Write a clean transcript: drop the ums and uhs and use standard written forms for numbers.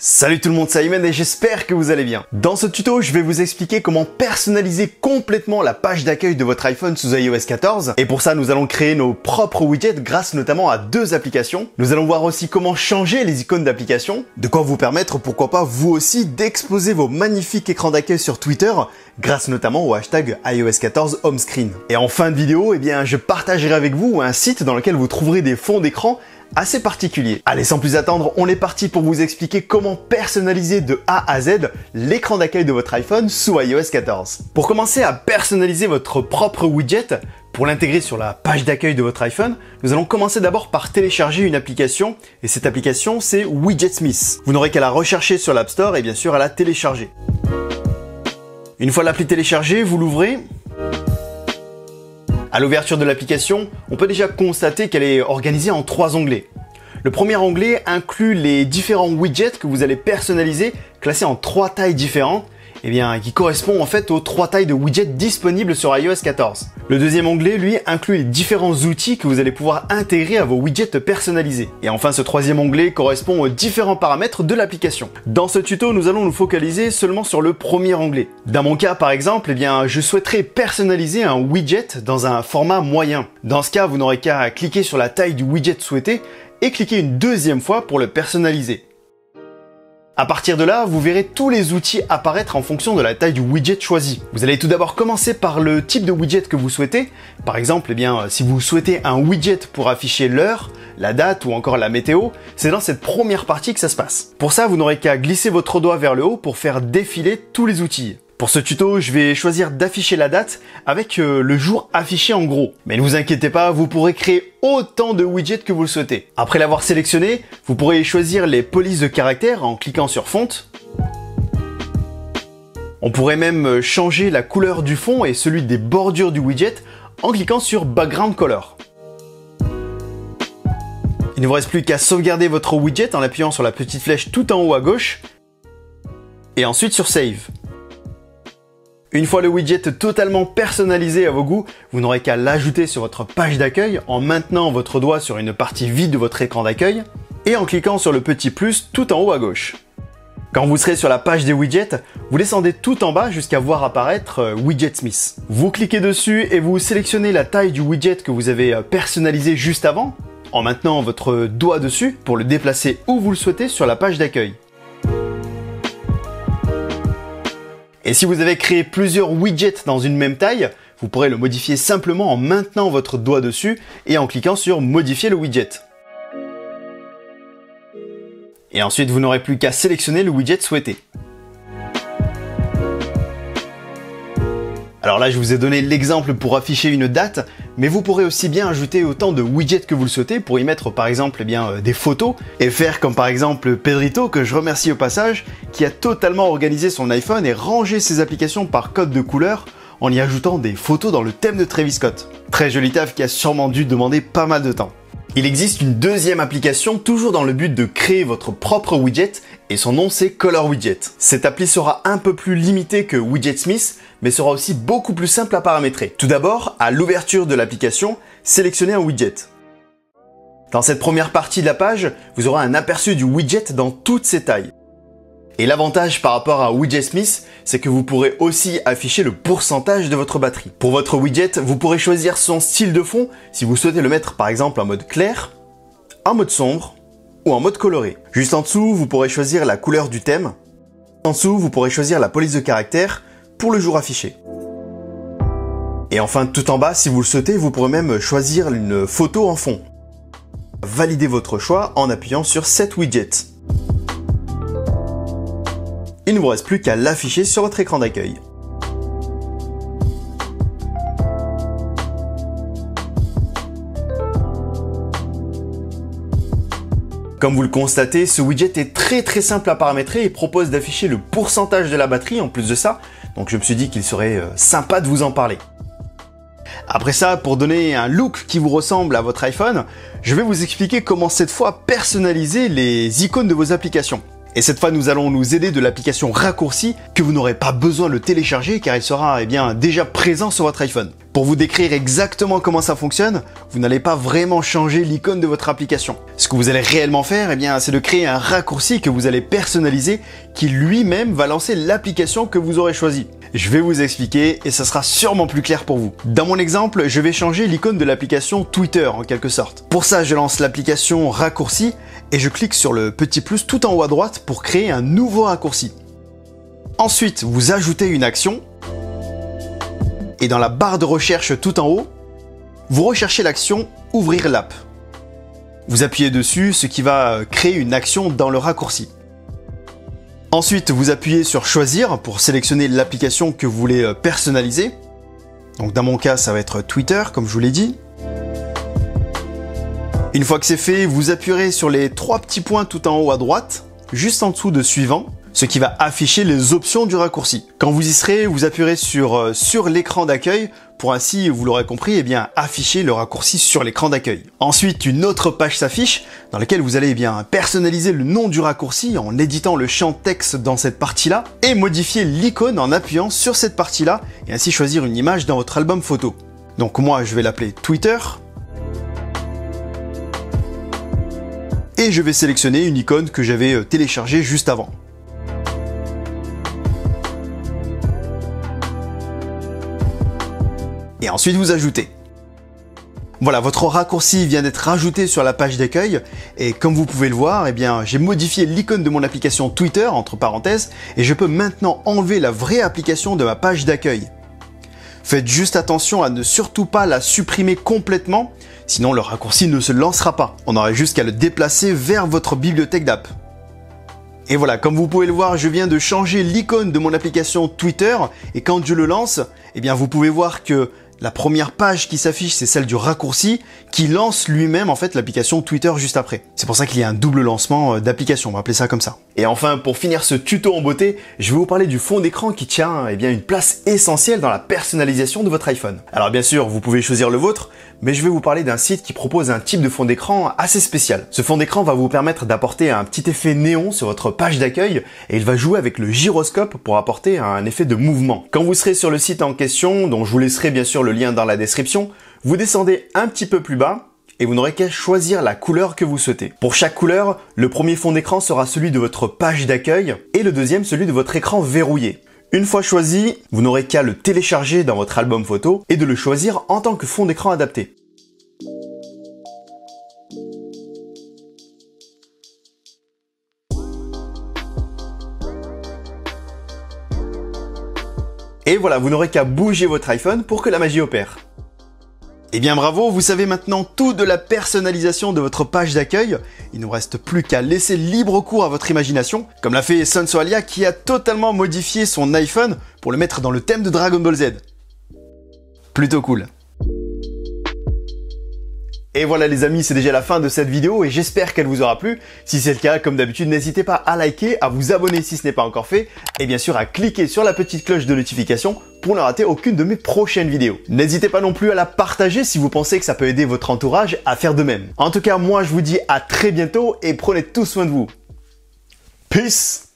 Salut tout le monde, c'est Ayman et j'espère que vous allez bien. Dans ce tuto, je vais vous expliquer comment personnaliser complètement la page d'accueil de votre iPhone sous iOS 14. Et pour ça, nous allons créer nos propres widgets grâce notamment à deux applications. Nous allons voir aussi comment changer les icônes d'applications, de quoi vous permettre, pourquoi pas vous aussi, d'exposer vos magnifiques écrans d'accueil sur Twitter, grâce notamment au hashtag iOS 14 Home Screen. Et en fin de vidéo, je partagerai avec vous un site dans lequel vous trouverez des fonds d'écran assez particulier. Allez, sans plus attendre, on est parti pour vous expliquer comment personnaliser de A à Z l'écran d'accueil de votre iPhone sous iOS 14. Pour commencer à personnaliser votre propre widget, pour l'intégrer sur la page d'accueil de votre iPhone, nous allons commencer d'abord par télécharger une application, et cette application c'est Widgetsmith. Vous n'aurez qu'à la rechercher sur l'App Store et bien sûr à la télécharger. Une fois l'appli téléchargée, vous l'ouvrez. À l'ouverture de l'application, on peut déjà constater qu'elle est organisée en 3 onglets. Le premier onglet inclut les différents widgets que vous allez personnaliser, classés en 3 tailles différentes, qui correspondent en fait aux 3 tailles de widgets disponibles sur iOS 14. Le deuxième onglet, lui, inclut les différents outils que vous allez pouvoir intégrer à vos widgets personnalisés. Et enfin, ce troisième onglet correspond aux différents paramètres de l'application. Dans ce tuto, nous allons nous focaliser seulement sur le premier onglet. Dans mon cas, par exemple, je souhaiterais personnaliser un widget dans un format moyen. Dans ce cas, vous n'aurez qu'à cliquer sur la taille du widget souhaité et cliquer une deuxième fois pour le personnaliser. À partir de là, vous verrez tous les outils apparaître en fonction de la taille du widget choisi. Vous allez tout d'abord commencer par le type de widget que vous souhaitez. Par exemple, si vous souhaitez un widget pour afficher l'heure, la date ou encore la météo, c'est dans cette première partie que ça se passe. Pour ça, vous n'aurez qu'à glisser votre doigt vers le haut pour faire défiler tous les outils. Pour ce tuto, je vais choisir d'afficher la date avec le jour affiché en gros. Mais ne vous inquiétez pas, vous pourrez créer autant de widgets que vous le souhaitez. Après l'avoir sélectionné, vous pourrez choisir les polices de caractères en cliquant sur Font. On pourrait même changer la couleur du fond et celui des bordures du widget en cliquant sur Background Color. Il ne vous reste plus qu'à sauvegarder votre widget en appuyant sur la petite flèche tout en haut à gauche et ensuite sur Save. Une fois le widget totalement personnalisé à vos goûts, vous n'aurez qu'à l'ajouter sur votre page d'accueil en maintenant votre doigt sur une partie vide de votre écran d'accueil et en cliquant sur le petit plus tout en haut à gauche. Quand vous serez sur la page des widgets, vous descendez tout en bas jusqu'à voir apparaître Widgetsmith. Vous cliquez dessus et vous sélectionnez la taille du widget que vous avez personnalisé juste avant en maintenant votre doigt dessus pour le déplacer où vous le souhaitez sur la page d'accueil. Et si vous avez créé plusieurs widgets dans une même taille, vous pourrez le modifier simplement en maintenant votre doigt dessus et en cliquant sur Modifier le widget. Et ensuite, vous n'aurez plus qu'à sélectionner le widget souhaité. Alors là, je vous ai donné l'exemple pour afficher une date, mais vous pourrez aussi bien ajouter autant de widgets que vous le souhaitez pour y mettre par exemple des photos et faire comme par exemple Pedrito, que je remercie au passage, qui a totalement organisé son iPhone et rangé ses applications par code de couleur en y ajoutant des photos dans le thème de Travis Scott. Très joli taf qui a sûrement dû demander pas mal de temps. Il existe une deuxième application toujours dans le but de créer votre propre widget et son nom c'est Color Widget. Cette appli sera un peu plus limitée que Widgetsmith mais sera aussi beaucoup plus simple à paramétrer. Tout d'abord, à l'ouverture de l'application, sélectionnez un widget. Dans cette première partie de la page, vous aurez un aperçu du widget dans toutes ses tailles. Et l'avantage par rapport à Widgetsmith, c'est que vous pourrez aussi afficher le pourcentage de votre batterie. Pour votre widget, vous pourrez choisir son style de fond si vous souhaitez le mettre par exemple en mode clair, en mode sombre ou en mode coloré. Juste en dessous, vous pourrez choisir la couleur du thème. En dessous, vous pourrez choisir la police de caractère pour le jour affiché. Et enfin, tout en bas, si vous le souhaitez, vous pourrez même choisir une photo en fond. Validez votre choix en appuyant sur Set Widget. Il ne vous reste plus qu'à l'afficher sur votre écran d'accueil. Comme vous le constatez, ce widget est très simple à paramétrer et propose d'afficher le pourcentage de la batterie en plus de ça, donc je me suis dit qu'il serait sympa de vous en parler. Après ça, pour donner un look qui vous ressemble à votre iPhone, je vais vous expliquer comment cette fois personnaliser les icônes de vos applications. Et cette fois, nous allons nous aider de l'application Raccourci que vous n'aurez pas besoin de le télécharger car il sera déjà présent sur votre iPhone. Pour vous décrire exactement comment ça fonctionne, vous n'allez pas vraiment changer l'icône de votre application. Ce que vous allez réellement faire, eh bien, c'est de créer un raccourci que vous allez personnaliser qui lui-même va lancer l'application que vous aurez choisie. Je vais vous expliquer et ça sera sûrement plus clair pour vous. Dans mon exemple, je vais changer l'icône de l'application Twitter en quelque sorte. Pour ça, je lance l'application raccourci et je clique sur le petit plus tout en haut à droite pour créer un nouveau raccourci. Ensuite, vous ajoutez une action. Et dans la barre de recherche tout en haut, vous recherchez l'action « Ouvrir l'app ». Vous appuyez dessus, ce qui va créer une action dans le raccourci. Ensuite, vous appuyez sur « Choisir » pour sélectionner l'application que vous voulez personnaliser. Donc dans mon cas, ça va être Twitter, comme je vous l'ai dit. Une fois que c'est fait, vous appuierez sur les 3 petits points tout en haut à droite, juste en dessous de « Suivant », ce qui va afficher les options du raccourci. Quand vous y serez, vous appuierez sur l'écran d'accueil pour ainsi, vous l'aurez compris, eh bien, afficher le raccourci sur l'écran d'accueil. Ensuite, une autre page s'affiche dans laquelle vous allez bien personnaliser le nom du raccourci en éditant le champ texte dans cette partie-là et modifier l'icône en appuyant sur cette partie-là et ainsi choisir une image dans votre album photo. Donc moi, je vais l'appeler Twitter. Et je vais sélectionner une icône que j'avais téléchargée juste avant. Et ensuite vous ajoutez. Voilà, votre raccourci vient d'être rajouté sur la page d'accueil et comme vous pouvez le voir, eh bien, j'ai modifié l'icône de mon application Twitter, entre parenthèses, et je peux maintenant enlever la vraie application de ma page d'accueil. Faites juste attention à ne surtout pas la supprimer complètement, sinon le raccourci ne se lancera pas. On aurait juste qu'à le déplacer vers votre bibliothèque d'app. Et voilà, comme vous pouvez le voir, je viens de changer l'icône de mon application Twitter et quand je le lance, eh bien, vous pouvez voir que la première page qui s'affiche, c'est celle du raccourci qui lance lui-même en fait l'application Twitter juste après. C'est pour ça qu'il y a un double lancement d'application, on va appeler ça comme ça. Et enfin, pour finir ce tuto en beauté, je vais vous parler du fond d'écran qui tient eh bien, une place essentielle dans la personnalisation de votre iPhone. Alors bien sûr, vous pouvez choisir le vôtre, mais je vais vous parler d'un site qui propose un type de fond d'écran assez spécial. Ce fond d'écran va vous permettre d'apporter un petit effet néon sur votre page d'accueil et il va jouer avec le gyroscope pour apporter un effet de mouvement. Quand vous serez sur le site en question, dont je vous laisserai bien sûr le lien dans la description, vous descendez un petit peu plus bas et vous n'aurez qu'à choisir la couleur que vous souhaitez. Pour chaque couleur, le premier fond d'écran sera celui de votre page d'accueil et le deuxième celui de votre écran verrouillé. Une fois choisi, vous n'aurez qu'à le télécharger dans votre album photo et de le choisir en tant que fond d'écran adapté. Et voilà, vous n'aurez qu'à bouger votre iPhone pour que la magie opère. Eh bien bravo, vous savez maintenant tout de la personnalisation de votre page d'accueil. Il ne vous reste plus qu'à laisser libre cours à votre imagination, comme l'a fait Sonsoalia qui a totalement modifié son iPhone pour le mettre dans le thème de Dragon Ball Z. Plutôt cool. Et voilà les amis, c'est déjà la fin de cette vidéo et j'espère qu'elle vous aura plu. Si c'est le cas, comme d'habitude, n'hésitez pas à liker, à vous abonner si ce n'est pas encore fait et bien sûr à cliquer sur la petite cloche de notification pour ne rater aucune de mes prochaines vidéos. N'hésitez pas non plus à la partager si vous pensez que ça peut aider votre entourage à faire de même. En tout cas, moi je vous dis à très bientôt et prenez tout soin de vous. Peace!